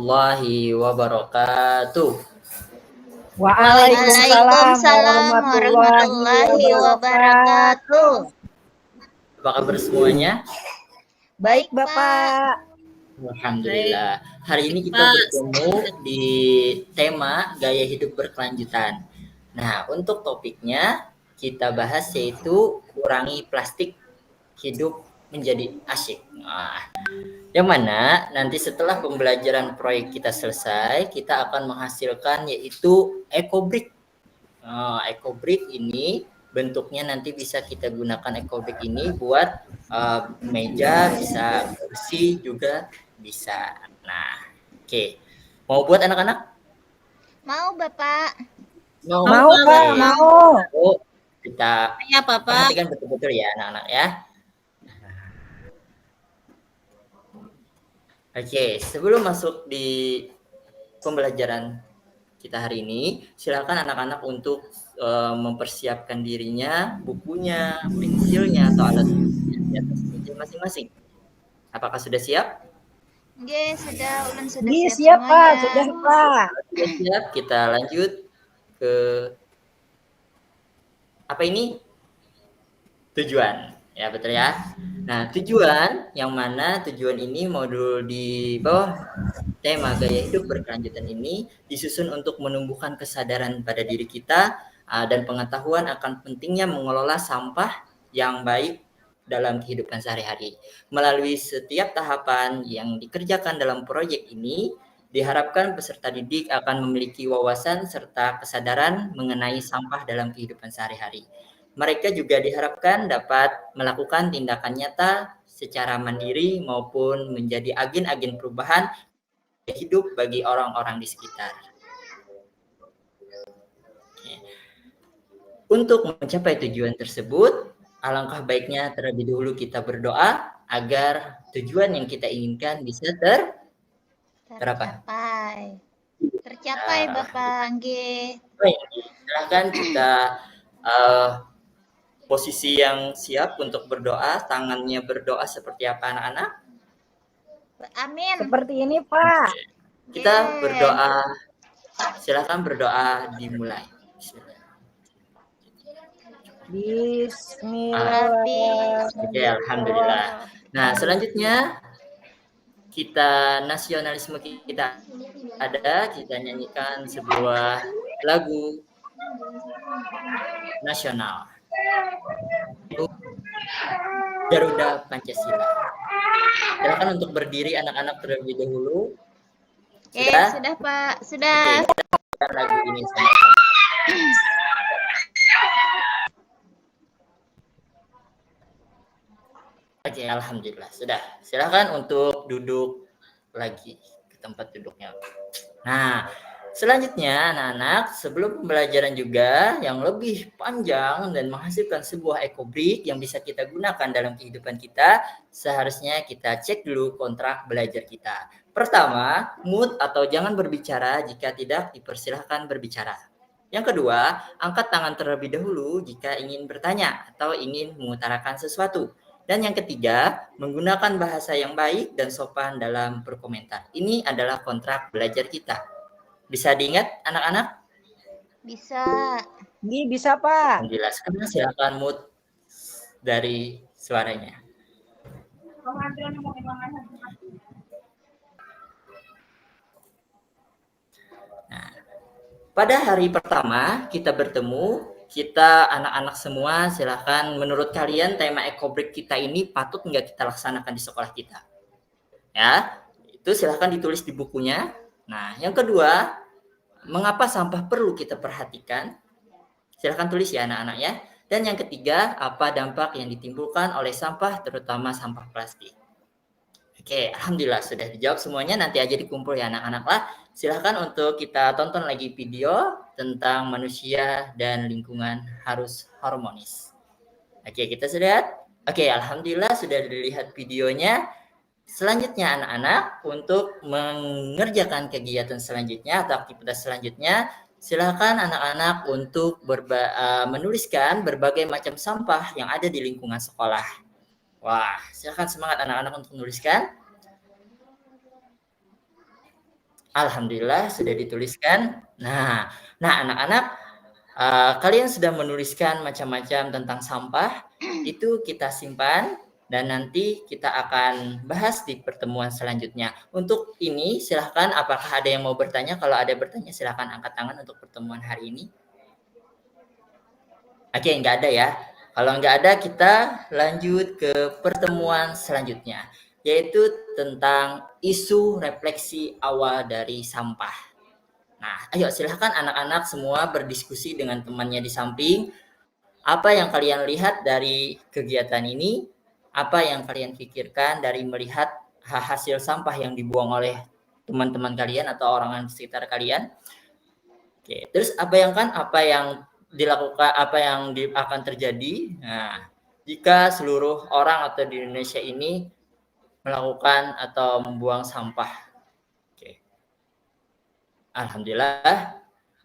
warahmatullahi wabarakatuh. Waalaikumsalam Waalaikumsalam warahmatullahi wabarakatuh. Apa kabar semuanya? Baik, Bapak. Alhamdulillah. Hari ini kita bertemu di tema gaya hidup berkelanjutan. Nah, untuk topiknya kita bahas yaitu kurangi plastik, hidup menjadi asyik. Nah, yang mana nanti setelah pembelajaran proyek kita selesai, kita akan menghasilkan yaitu EcoBrick. EcoBrick ini bentuknya nanti bisa kita gunakan EcoBrick ini buat meja, bisa kursi juga bisa. Nah, oke. Mau buat anak-anak? Mau, Bapak? Mau, Pak, mau. Kita perhatikan betul-betul ya anak-anak ya. Oke, sebelum masuk di pembelajaran kita hari ini, silakan anak-anak untuk mempersiapkan dirinya, bukunya, pensilnya, atau alat di atas meja masing-masing. Apakah sudah siap? Oke, sudah. Ulun sudah Siap, siap Pak. semuanya. Sudah, Pak. Sudah siap, kita lanjut ke apa ini? Tujuan. Ya, betul ya. Nah, tujuan yang mana tujuan ini modul di bawah tema gaya hidup berkelanjutan ini disusun untuk menumbuhkan kesadaran pada diri kita dan pengetahuan akan pentingnya mengelola sampah yang baik dalam kehidupan sehari-hari. Melalui setiap tahapan yang dikerjakan dalam proyek ini, diharapkan peserta didik akan memiliki wawasan serta kesadaran mengenai sampah dalam kehidupan sehari-hari. Mereka juga diharapkan dapat melakukan tindakan nyata secara mandiri maupun menjadi agen-agen perubahan hidup bagi orang-orang di sekitar. Untuk mencapai tujuan tersebut, alangkah baiknya terlebih dahulu kita berdoa agar tujuan yang kita inginkan bisa tercapai, Bapak. Nggih. Baik, silakan kita posisi yang siap untuk berdoa, tangannya berdoa seperti apa anak-anak? Amin. Seperti ini, Pak. Kita berdoa, silakan berdoa dimulai. Bismillah. Oke, alhamdulillah. Nah, selanjutnya kita nasionalisme kita ada, kita nyanyikan sebuah lagu nasional. Garuda Pancasila. Silakan untuk berdiri anak-anak terlebih dahulu. Sudah, Pak. Sudah. Oke, kita lagu ini sama-sama. Oke, alhamdulillah. Sudah. Silakan untuk duduk lagi ke tempat duduknya. Nah, selanjutnya anak-anak, sebelum pembelajaran juga yang lebih panjang dan menghasilkan sebuah EcoBrick yang bisa kita gunakan dalam kehidupan kita, seharusnya kita cek dulu kontrak belajar kita. Pertama, mute atau jangan berbicara jika tidak dipersilahkan berbicara. Yang kedua, angkat tangan terlebih dahulu jika ingin bertanya atau ingin mengutarakan sesuatu. Dan yang ketiga, menggunakan bahasa yang baik dan sopan dalam berkomentar. Ini adalah kontrak belajar kita. Bisa diingat anak-anak? Bisa. Ini bisa, Pak. Menjelaskan, silakan mute dari suaranya. Nah, pada hari pertama kita bertemu, kita anak-anak semua silahkan menurut kalian tema EcoBrick kita ini patut nggak kita laksanakan di sekolah kita? Ya, itu silahkan ditulis di bukunya. Nah, yang kedua, mengapa sampah perlu kita perhatikan? Silahkan tulis ya anak-anak ya. Dan yang ketiga, apa dampak yang ditimbulkan oleh sampah, terutama sampah plastik? Oke, alhamdulillah sudah dijawab semuanya. Nanti aja dikumpul ya anak-anak lah. Silahkan untuk kita tonton lagi video tentang manusia dan lingkungan harus harmonis. Oke, kita sudah lihat? Oke, alhamdulillah sudah dilihat videonya. Selanjutnya anak-anak, untuk mengerjakan kegiatan selanjutnya atau aktivitas selanjutnya, silakan anak-anak untuk menuliskan berbagai macam sampah yang ada di lingkungan sekolah. Wah, silakan semangat anak-anak untuk menuliskan. Alhamdulillah sudah dituliskan. Nah, anak-anak, kalian sudah menuliskan macam-macam tentang sampah, itu kita simpan dan nanti kita akan bahas di pertemuan selanjutnya. Untuk ini silahkan apakah ada yang mau bertanya? Kalau ada bertanya silahkan angkat tangan untuk pertemuan hari ini. Oke, nggak ada ya. Kalau nggak ada, kita lanjut ke pertemuan selanjutnya, yaitu tentang isu refleksi awal dari sampah. Nah, ayo silahkan anak-anak semua berdiskusi dengan temannya di samping. Apa yang kalian lihat dari kegiatan ini? Apa yang kalian pikirkan dari melihat hasil sampah yang dibuang oleh teman-teman kalian atau orang di sekitar kalian? Oke, terus apa yang dilakukan, apa yang akan terjadi? Nah, jika seluruh orang atau di Indonesia ini melakukan atau membuang sampah. Oke. Alhamdulillah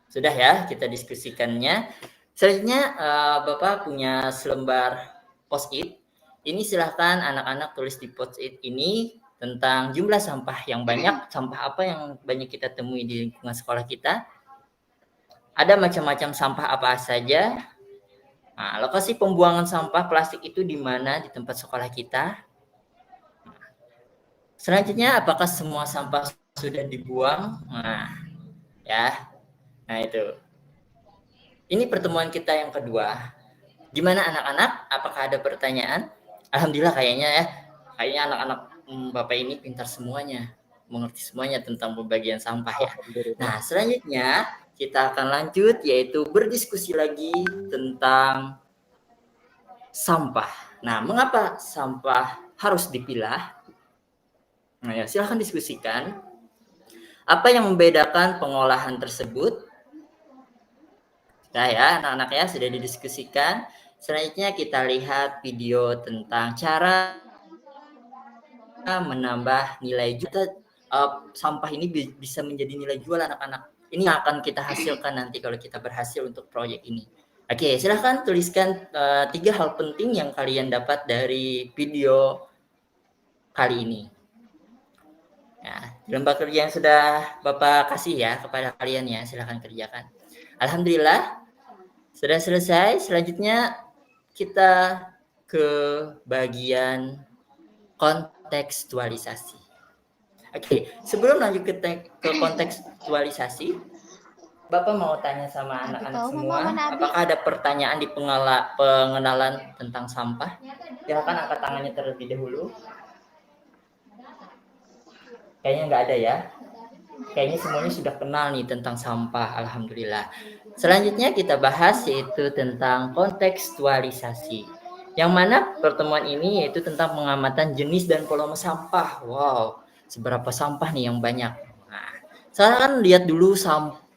sudah ya kita diskusikannya. Selanjutnya Bapak punya selembar post-it. Ini silahkan anak-anak tulis di post-it ini tentang jumlah sampah yang banyak, sampah apa yang banyak kita temui di lingkungan sekolah kita. Ada macam-macam sampah apa saja. Nah, lokasi pembuangan sampah plastik itu di mana di tempat sekolah kita. Selanjutnya, apakah semua sampah sudah dibuang? Nah, ya. Nah, itu. Ini pertemuan kita yang kedua. Gimana anak-anak? Apakah ada pertanyaan? Alhamdulillah kayaknya ya. Kayaknya anak-anak Bapak ini pintar semuanya. Mengerti semuanya tentang pembagian sampah ya. Nah, selanjutnya kita akan lanjut yaitu berdiskusi lagi tentang sampah. Nah, mengapa sampah harus dipilah? Nah, ya, silahkan diskusikan. Apa yang membedakan pengolahan tersebut? Nah ya, anak-anak ya sudah didiskusikan. Selanjutnya kita lihat video tentang cara menambah nilai jual. Sampah ini bisa menjadi nilai jual anak-anak. Ini akan kita hasilkan nanti kalau kita berhasil untuk proyek ini. Oke, silahkan tuliskan 3 hal penting yang kalian dapat dari video kali ini. Ya, lembar kerja yang sudah Bapak kasih ya kepada kalian ya, silahkan kerjakan. Alhamdulillah sudah selesai. Selanjutnya kita ke bagian kontekstualisasi. Oke, sebelum lanjut ke kontekstualisasi, Bapak mau tanya sama anak-anak semua, apakah ada pertanyaan di pengenalan tentang sampah? Silakan angkat tangannya terlebih dahulu. Kayaknya nggak ada ya. Kayaknya semuanya sudah kenal nih tentang sampah, alhamdulillah. Selanjutnya kita bahas yaitu tentang kontekstualisasi. Yang mana pertemuan ini yaitu tentang pengamatan jenis dan volume sampah. Wow, seberapa sampah nih yang banyak. Nah, silakan lihat dulu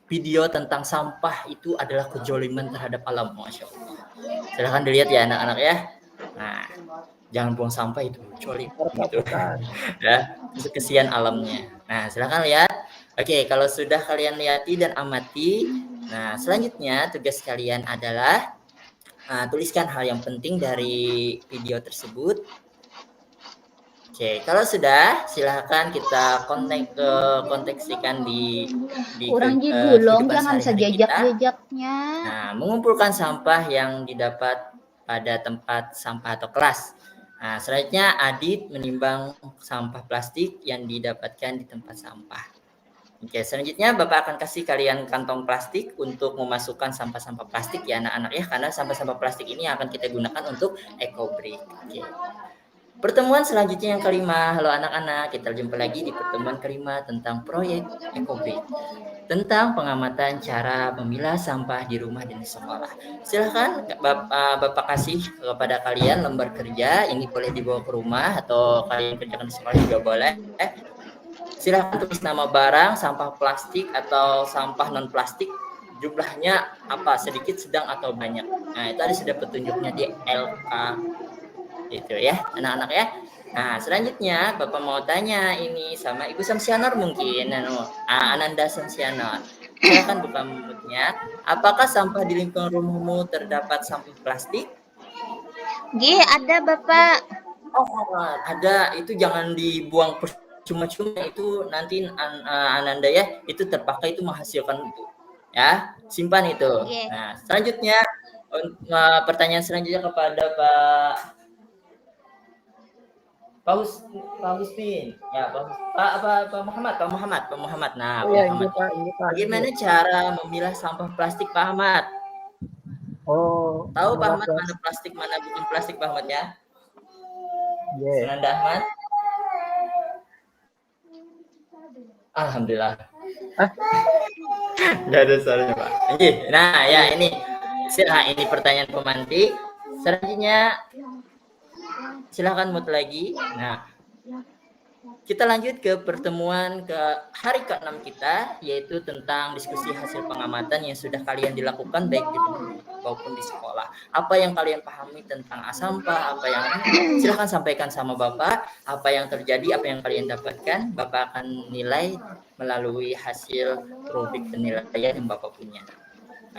video tentang sampah itu adalah kejoliman terhadap alam, Masya Allah. Silahkan dilihat ya anak-anak ya. Nah, jangan buang sampah itu jolim gitu. Ya, itu kesian alamnya. Nah, silakan lihat. Oke, kalau sudah kalian lihati dan amati, nah selanjutnya tugas kalian adalah tuliskan hal yang penting dari video tersebut. Oke, kalau sudah, silahkan kita konteksikan di kurang digulung, kehidupan jangan sehari-hari sejejak-jejaknya. Nah, mengumpulkan sampah yang didapat pada tempat sampah atau kelas. Nah, selanjutnya Adit menimbang sampah plastik yang didapatkan di tempat sampah. Oke, selanjutnya Bapak akan kasih kalian kantong plastik untuk memasukkan sampah-sampah plastik ya anak-anak ya, karena sampah-sampah plastik ini akan kita gunakan untuk EcoBreak. Oke. Pertemuan selanjutnya yang kelima. Halo anak-anak, kita jumpa lagi di pertemuan kelima tentang proyek EcoBreak. Tentang pengamatan cara memilah sampah di rumah dan di sekolah. Silahkan Bapak kasih kepada kalian lembar kerja. Ini boleh dibawa ke rumah atau kalian kerjakan di sekolah juga boleh. Silahkan tulis nama barang, sampah plastik atau sampah non plastik. Jumlahnya apa, sedikit, sedang, atau banyak. Nah, itu ada sudah petunjuknya di LK. Itu ya, anak-anak ya. Nah, selanjutnya Bapak mau tanya ini sama Ibu Samsianor mungkin, Ananda Samsianor. Silakan buka mulutnya. Apakah sampah di lingkungan rumahmu terdapat sampah plastik? Ada Bapak. Oh, ada. Itu jangan dibuang cuma-cuma itu nanti Ananda ya, itu terpakai itu menghasilkan itu. Ya, simpan itu. Oke. Nah, selanjutnya pertanyaan selanjutnya kepada Pak Husnin. Ya, Pak Muhammad. Nah, Oh Pak ya, Muhammad. Pak, ini Pak. Bagaimana cara memilah sampah plastik, Pak Ahmad? Oh, Tahu Pak memilah Ahmad mana plastik, mana bukan plastik, Pak Ahmad ya? Yeah. Sunanda Ahmad. Alhamdulillah. Gak ada suaranya Pak. Nah ya ini pertanyaan pemantik. Selanjutnya silahkan mute lagi. Nah kita lanjut ke pertemuan ke hari ke-6 kita, yaitu tentang diskusi hasil pengamatan yang sudah kalian dilakukan baik di rumah maupun di sekolah. Apa yang kalian pahami tentang sampah, apa yang silahkan sampaikan sama Bapak, apa yang terjadi, apa yang kalian dapatkan, Bapak akan nilai melalui hasil rubrik penilaian yang Bapak punya.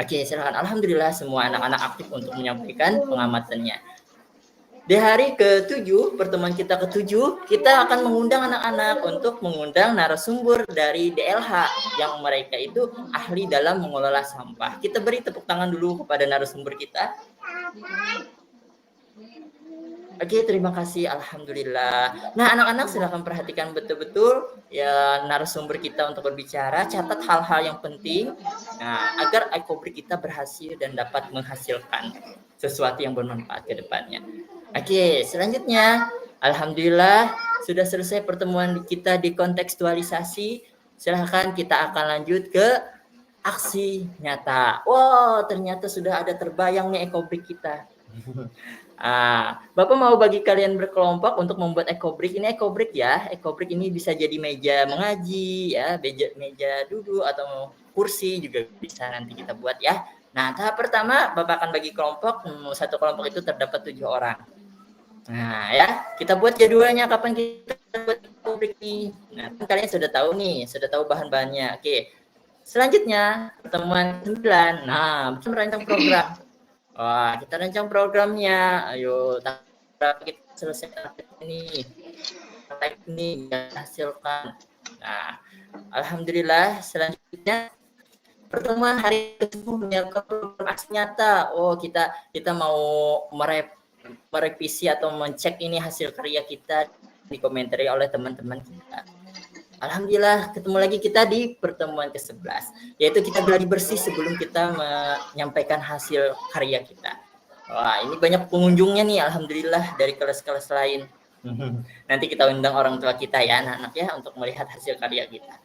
Oke, silahkan. Alhamdulillah semua anak-anak aktif untuk menyampaikan pengamatannya. Di hari ke-7, pertemuan kita ke-7, kita akan mengundang anak-anak untuk mengundang narasumber dari DLH yang mereka itu ahli dalam mengelola sampah. Kita beri tepuk tangan dulu kepada narasumber kita. Oke, terima kasih. Alhamdulillah. Nah, anak-anak silakan perhatikan betul-betul ya narasumber kita untuk berbicara, catat hal-hal yang penting. Nah, agar ekobrik kita berhasil dan dapat menghasilkan sesuatu yang bermanfaat ke depannya. Oke, selanjutnya alhamdulillah sudah selesai pertemuan kita di kontekstualisasi. Silahkan kita akan lanjut ke aksi nyata. Wow, ternyata sudah ada terbayang nih ekobrik kita. Bapak mau bagi kalian berkelompok untuk membuat ekobrik. Ini ekobrik ya. Ekobrik ini bisa jadi meja mengaji ya, meja duduk atau kursi juga bisa nanti kita buat ya. Nah, tahap pertama Bapak akan bagi kelompok. Satu kelompok itu terdapat 7 orang. Nah ya, kita buat jadwalnya kapan kita buat ekobrik nih. Nah, kalian sudah tahu nih, sudah tahu bahan-bahannya. Oke. Selanjutnya, pertemuan 9. Nah, kita merancang program. Wah, kita rancang programnya. Ayo, kita selesai target ini. Target ini hasilkan. Nah, alhamdulillah selanjutnya pertemuan hari ke-10 menyiapkan program aksi nyata. Oh, kita mau merevisi atau mencek ini hasil karya kita dikomentari oleh teman-teman kita. Alhamdulillah ketemu lagi kita di pertemuan ke-11, yaitu kita gladi bersih sebelum kita menyampaikan hasil karya kita. Wah, ini banyak pengunjungnya nih, alhamdulillah dari kelas-kelas lain. Nanti kita undang orang tua kita ya, anak-anak ya, untuk melihat hasil karya kita.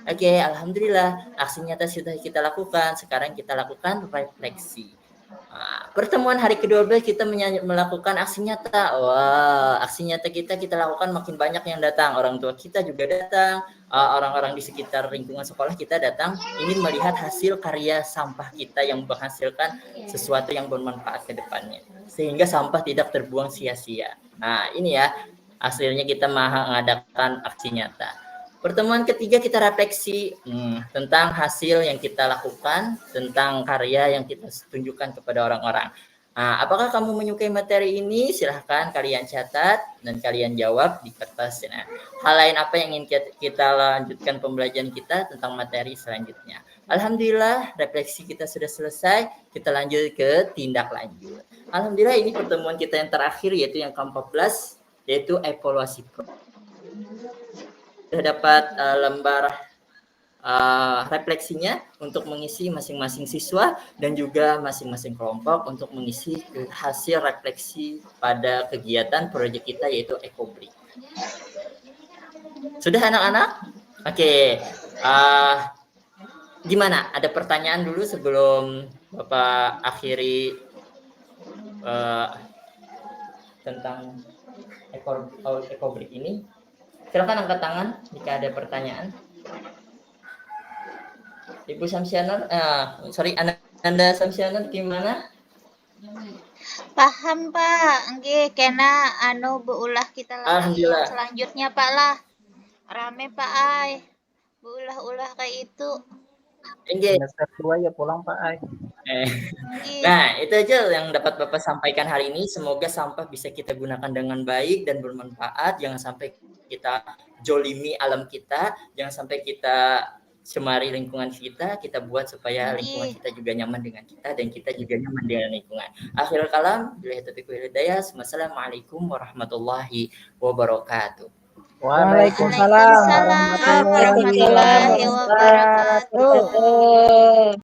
Oke, alhamdulillah aksi nyata sudah kita lakukan. Sekarang kita lakukan refleksi. Pertemuan hari ke-12 kita melakukan aksi nyata. Wah, aksi nyata kita lakukan makin banyak yang datang. Orang tua kita juga datang, orang-orang di sekitar lingkungan sekolah kita datang ingin melihat hasil karya sampah kita yang menghasilkan sesuatu yang bermanfaat ke depannya. Sehingga sampah tidak terbuang sia-sia. Nah, ini ya hasilnya kita mengadakan aksi nyata. Pertemuan ketiga kita refleksi tentang hasil yang kita lakukan, tentang karya yang kita tunjukkan kepada orang-orang. Apakah kamu menyukai materi ini? Silahkan kalian catat dan kalian jawab di kertas. Nah, hal lain apa yang ingin kita lanjutkan pembelajaran kita tentang materi selanjutnya? Alhamdulillah refleksi kita sudah selesai. Kita lanjut ke tindak lanjut. Alhamdulillah ini pertemuan kita yang terakhir yaitu yang ke-14 yaitu evaluasi dapat lembar refleksinya untuk mengisi masing-masing siswa dan juga masing-masing kelompok untuk mengisi hasil refleksi pada kegiatan proyek kita yaitu ekobrik. Sudah anak-anak? Oke. Gimana? Ada pertanyaan dulu sebelum Bapak akhiri tentang ekobrik ini? Silakan angkat tangan jika ada pertanyaan. Ibu Samsianar, Anda Samsianar gimana? Paham Pak, nggih kena beulah kita lagi selanjutnya Pak lah. Rame Pak ay. Beulah-ulah kayak itu. Semester 2 ya pulang Pak ay. Nah, itu aja yang dapat Bapak sampaikan hari ini. Semoga sampah bisa kita gunakan dengan baik dan bermanfaat. Jangan sampai kita jolimi alam kita, jangan sampai kita cemari lingkungan kita buat supaya lingkungan kita juga nyaman dengan kita dan kita juga nyaman dengan lingkungan. Akhirul kalam, billahi taufiq wal hidayah. Wassalamualaikum warahmatullahi wabarakatuh. Waalaikumsalam warahmatullahi wabarakatuh.